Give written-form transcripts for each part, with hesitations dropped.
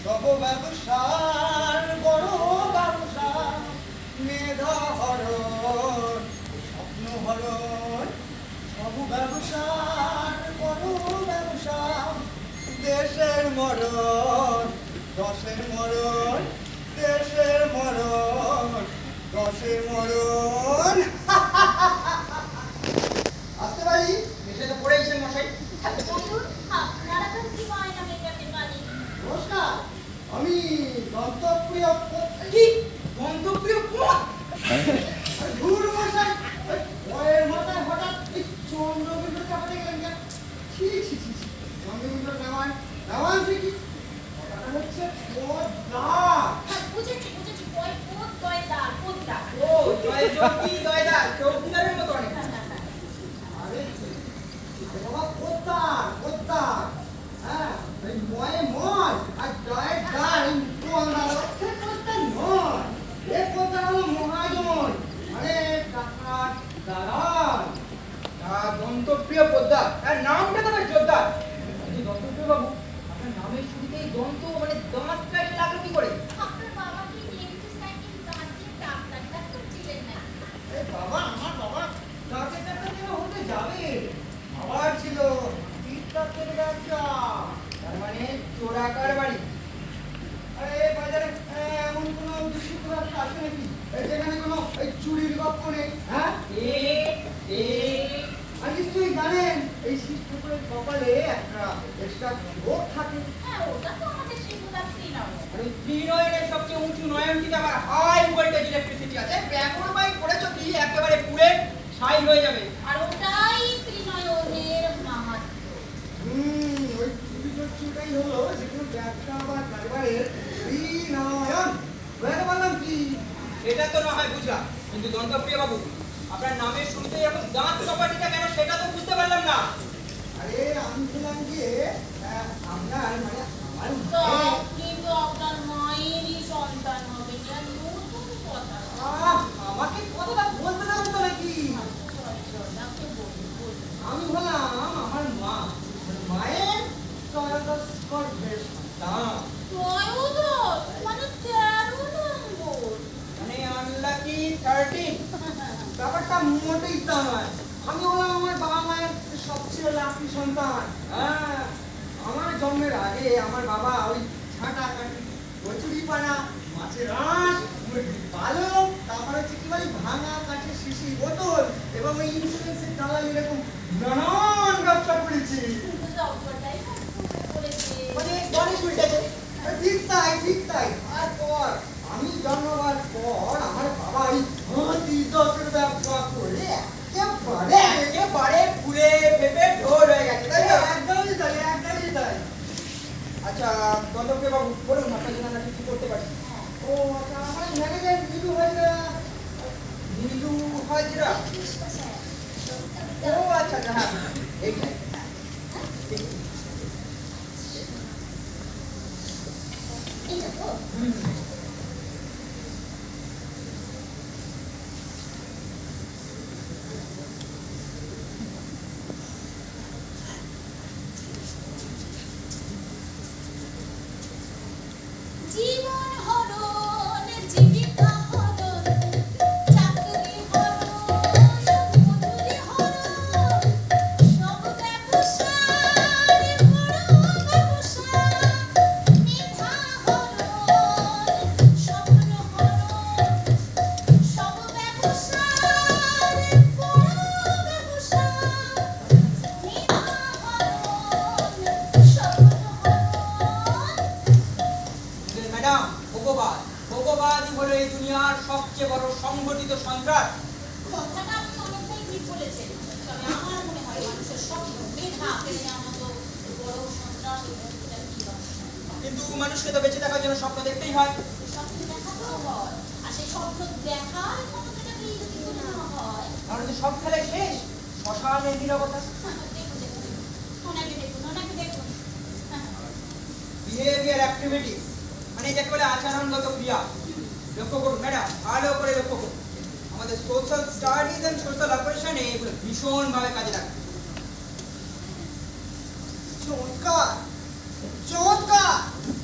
সব ব্যবসার বড় ব্যবসা, মেধা হরণ স্বপ্ন হরণ, সব ব্যবসার বড় ব্যবসা, দেশের মরণ দশের মরণ, দেশের মরণ দশের মরণ। আসতে পারি? এসে তো পড়েইছেন মশাই। বলুন, আপনারা তো কি বায়না মেটাতে পারি? নমস্কার, আমি দন্তপ্রিয় কি গন্তব্য পথ? ধুর মশাই, বয়ের মাথায় হঠাৎ এই চন্দ্রবিন্দু চাপাতে গেলেন কেন? ছি ছি ছি ছি, চন্দ্রবিন্দু নামান নামান কি কথাটা হচ্ছে পদ্মা। হ্যাঁ, বুঝেছি বুঝেছি, বই কোন দয়দার কোনটা? ও জয় জ্যোতি দয়দার চৌকিদারের মতো অনেক। আরে বাবা পদ্মা পদ্মা, হ্যাঁ এই ময়ে ময় আর জয়ের ডাল পদ্মা হচ্ছে পদ্মা নয়, এ পদ্মা হলো মহাজন, মানে টাকার দালাল। দন্তপ্রিয় পদ্মা, তার নামটা তো বেশ জোরদার। কিন্তু দন্তপ্রিয় বাবু, আপনার নামের শুরুতে এই দন্ত মানে দাঁতটা এসে লাগলো কি করে? আপনার বাবা কি ডেন্টিস্ট নাকি দাঁত দিয়ে ডাক্তার করছিলেন না? এই বাবা, আমার বাবা দাঁতের ডাক্তার কেন হতে যাবে? আবার ছিল তীর্থার্থের ব্যবসা। তার মানে চোরাকার বাড়ি। আরে বাজারে এমন কোনো বিশুদ্ধ ব্যবসা আছে নাকি যেখানে কোনো এই চুরির গপ্প নেই? হ্যাঁ, আর নিশ্চয়ই জানেন এই শিবপুকুরের কপালে একটা এক্সট্রা ভোগ থাকে। হ্যাঁ, ওটা তো আমাদের শিবুদার সিনাও। আর ওই ত্রিনয়নের সবচেয়ে উঁচু নয়নটিতে আবার হাই ভোল্টেজ ইলেকট্রিসিটি আছে। ব্যাকর বাইক করেছো কি একেবারে পুড়ে ছাই হয়ে যাবে। আর ওটাই ত্রিনয়নের মাহাত্ম্য। ওই চুরি চুরিটাই হলো যে কোনো ব্যবসা বা কারবারের বিনয়ন। বুঝতে পারলাম কি? এটা তো না হয় বুঝলাম, কিন্তু দন্তপ্রিয় বাবু, আপনার নামের শুরুতে এখন দাঁত চপাটিটা কেন সেটা তো বুঝতে পারলাম না। আরে আমি বললাম যে আপনার মানে আমার সব কিন্তু আপনার মায়েরই সন্তান হবে, এটা নতুন কথা। আমাকে কথাটা বলতে দেবেন তো নাকি? ডাক্তার বলুন। আমি বললাম আমার মা, মায়ের ত্রয়োদশকর বেশ সন্তান। ত্রয়োদশ মানে 13 নম্বর। মানে আনলাকি 13। ব্যাপারটা মোটেই তা নয়। আমি হলাম আমার বাবা মায়ের সবচেয়ে লাকি সন্তান। হ্যাঁ, আমার জন্মের আগে আমার বাবা ওই ঝাঁটা কাটি, কচুরি পানা, মাছের আঁশ, মুরগির পালক, তারপরে হচ্ছে কি ভাই ভাঙা কাঠের শিশি বোতল এবং ওই ইন্স্যুরেন্সের দালাল, এরকম নানান ব্যবসা করেছি। সবটাই না বলেছে। মানে গণেশ উল্টেছে। ঠিক তাই ঠিক তাই। তারপর আমি জন্মবার পর আমার বাবা এই হাতি দশের ব্যবসা করে একেবারে ফুলে ফেপে ঢোল হয়ে গেছে, তাই তো? একদমই তাই একদমই তাই। আচ্ছা দন্তপ্রিয় বাবু, বলুন আপনার জন্য আমরা কি করতে পারি? ও আচ্ছা, আমার ম্যানেজার নীলু হাজরা। নীলু হাজরা? ও আচ্ছা আচ্ছা, হ্যাঁ এইটাই। এইটা তো জীবন হরণ, জীবিকা হরণ, চাকরি হরণ, মজুরি হরণ, সব ব্যবসার বড় ব্যবসা, মেধা হরণ, স্বপ্ন হরণ, সব ব্যবসার বড় ব্যবসা, মেধা হরণ, স্বপ্ন হরণ। ম্যাডাম, ভোগবাদ ভোগবাদই হলো এই দুনিয়ার সবচেয়ে বড় সংগঠিত সন্ত্রাস। কথাটা আপনি অনেকটাই ঠিক বলেছেন, তবে আমার মনে হয় মানুষের স্বপ্ন মেধা কেড়ে নেওয়ার মতো বড় সন্ত্রাস এবং এটা কি রহস্য। কিন্তু মানুষকে তো বেঁচে থাকার জন্য স্বপ্ন দেখতেই হয়। স্বপ্ন দেখাতেও হয়, আর সেই স্বপ্ন দেখার ক্ষমতাটাকেই যদি তুলে নেওয়া হয়। তাহলে তো সব খেলায় শেষ, শ্মশানের নীরবতা। দেখুন দেখুন, ওনাকে দেখুন ওনাকে দেখুন। বিহেভিয়ার অ্যাক্টিভিটিস মানে যাকে বলে আচরণগত ক্রিয়া। লক্ষ্য করুন ম্যাডাম, ভালো করে লক্ষ্য করুন। আমাদের সোশ্যাল স্টাডিজ এন্ড সোশ্যাল অপারেশনে এগুলো ভীষণভাবে কাজে লাগে। চমৎকার চমৎকার,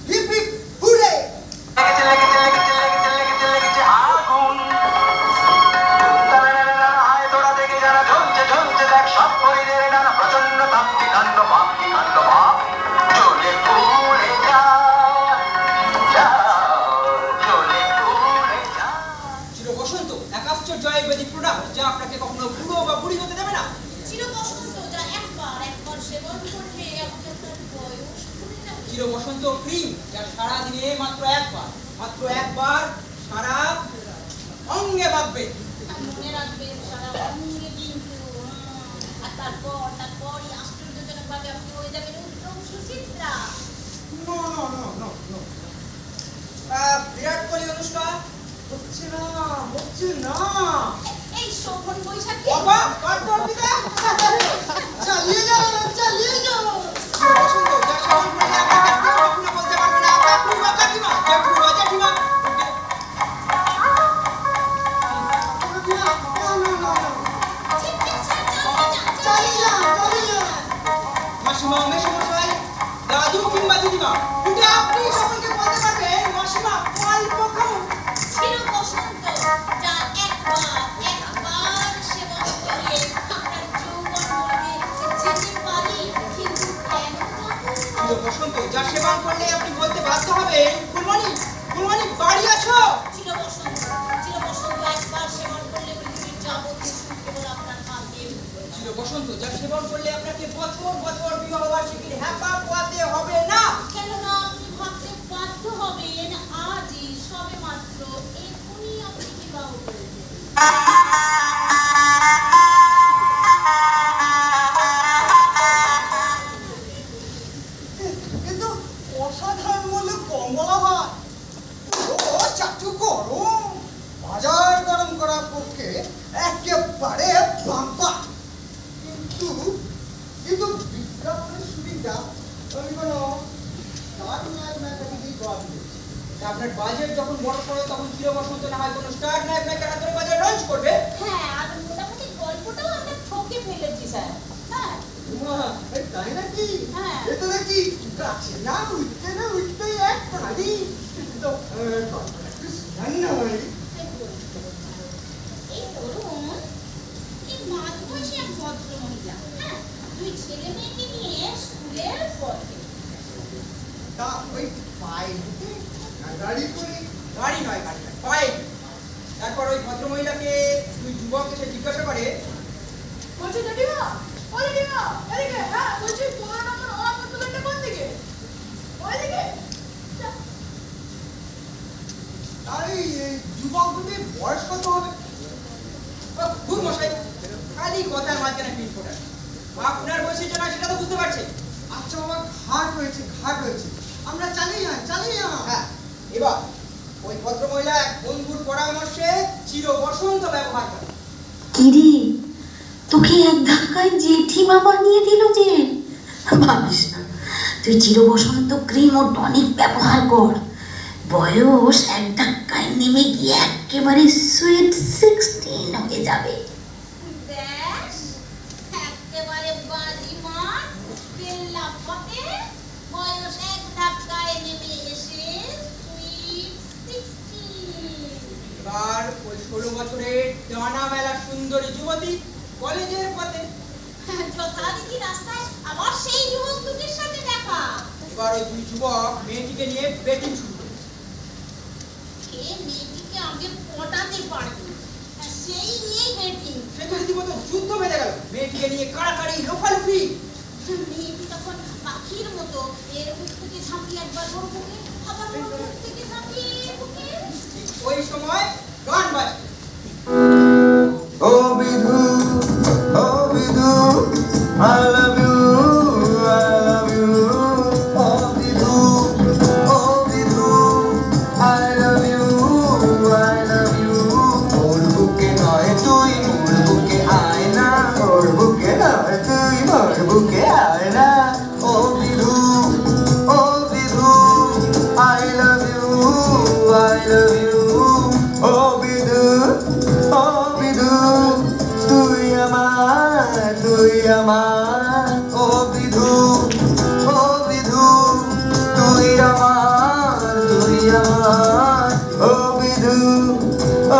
হিপ হিপ চলে উড়ে যা, যা, চলে উড়ে যা। চির বসন্ত এক আশ্চর্য আয়ুর্বেদিক প্রোডাক্ট যা আপনাকে কখনো বুড়ো বা বুড়ি হতে দেবে না। চির বসন্ত যা একবার সেবন করলে আপনার বয়স ভুলে যাবে। চির বসন্ত ক্রিম যা সারাদিনে মাত্র একবার সারা অঙ্গে মাখবে। আর মনে রাখবেন সারা অঙ্গে কিন্তু আর তারপরই আশ্চর্যজনকভাবে আপনি হয়ে যাবেন Uttam Suchitra. No no no no no, Virat Kohli Anushka হচ্ছে না, হচ্ছে না। এই শোভন বৈশাখী বাবা কর্তব্যিতা চালিয়ে যাও, চালিয়ে যাও। চির বসন্ত যা সেবন করলে আপনাকে কেউ কখনো বলতে পারবে না কাকু বা কাকিমা, জেঠু বা জেঠিমা। না, না, না, না। ঠিক ঠিক স্যার, চালিয়ে যান, চালিয়ে যাও, চালিয়ে যাও। মাসিমা মেসমশাই দাদু কিংবা দিদিমা কিন্তু আপনি সকলকে বলতে পারবেন মাসিমা অল্প খাবো। চির বসন্ত যা একবার সেবন করলে আপনার যৌবন বলবে যেতে পারি কিন্তু কেন যাবো? চির বসন্ত যা সেবন করলে আপনি বলতে বাধ্য হবেন ফুলমণি ফুলমণি বাড়ি আছো। চির বসন্ত একবার সেবন করলে পৃথিবীর যাবতীয় সুখ কেবল আপনার ভাগ্যে। চির বসন্ত যা সেবন করলে আপনাকে বছর বছর বিবাহ বার্ষিকীর হ্যাপা পোয়াতে হবে না। কেননা আপনি ভাবতে বাধ্য হবেন আজই সবে মাত্র এখনই আপনি বিবাহ করেছেন। কিন্তু অসাধারণ বললে কম বলা হয়। ও চাটু গরম, বাজার গরম করার পক্ষে একেবারে বাম্পা। কিন্তু কিন্তু বিজ্ঞাপনের সুবিধা আমি কোনো আপনার বাজেট যখন বড় পড়ে তখন চির বসন্ত না হয় কোনো স্টার নাইট মেকার হাতের বাজার লঞ্চ করবে। হ্যাঁ, আর মোটামুটি গল্পটাও আমরা ঠকে ফেলেছি স্যার। হ্যাঁ তাই নাকি? হ্যাঁ। এটা নাকি গাছে না উঠতে এক তাড়ি তো জানি। এই ধরুন এই মাঝবয়সী এক ভদ্র মহিলা, হ্যাঁ, দুই ছেলে মেয়েকে নিয়ে স্কুলের পথে। তা ওই পায়ে হেঁটে না গাড়ি করে? গাড়ি নয় পায়ে। তারপর ওই ভদ্রমহিলাকে দুই যুবক এসে জিজ্ঞাসা করে বলছি জেঠিমা, ও জেঠিমা, এদিকে, হ্যাঁ, বলছি 15 নম্বর অনাথ দোকানটা কোন দিকে? ওইদিকে? তার এই যুবক দুটির বয়স কত হবে? ভুল মশাই খালি কথার মাঝখানে পিন ফোটান। আপনার বয়সের জন্য সেটা তো বুঝতে পারছেন। আচ্ছা বাবা, ঘাট হয়েছে। আমরা চালিয়ে যাই। হ্যাঁ, এবার ওই ভদ্রমহিলা এক বন্ধুর পরামর্শে চির বসন্ত ব্যবহার করে। কিরে, তোকে এক ধাক্কায় জেঠিমা বানিয়ে দিল যে। ভাবিস না, তুই চির বসন্ত ক্রিম ও টনিক ব্যবহার কর। বয়স এক ধাক্কায় নেমে গিয়ে একেবারে সুইট 16 হয়ে যাবে। ব্যাস, একেবারে বাজিমার, পেল্লা ফটে, বয়স এক ধাক্কায় নেমে এসে sweet 16। এবার ওই 16 বছরের ডানা মেলা সুন্দরী যুবতী কলেজের পথে। যথারীতি রাস্তায় আবার সেই যুবক দুটির সাথে দেখা। এবার ওই দুই যুবক মেয়েটিকে নিয়ে বেটিং শুরু করে। কে মেয়েটিকে আগে পটাতে পারবে, সেই নিয়েই বেটিং। সে তো রীতিমতো যুদ্ধ বেঁধে গেল। মেয়েটিকে নিয়ে কাড়াকাড়ি লোফালুফি। মেয়েটি তখন পাখির মতো এর মুখ থেকে ঝাঁপিয়ে একবার ওর বুকে, আবার ওর মুখ থেকে ঝাঁপিয়ে এর বুকে। ঠিক ওই সময় গান বাজে। ও বিধু, I love you, O Bidhu, I love you, ওর বুকে নয় তুই মোর বুকে আয় না, ওর বুকে নয় তুই মোর বুকে আয় না, ও বিধু, I love you, ও বিধু, তুই আমার, ও বিধু, তুই আমার, ও বিধু, ও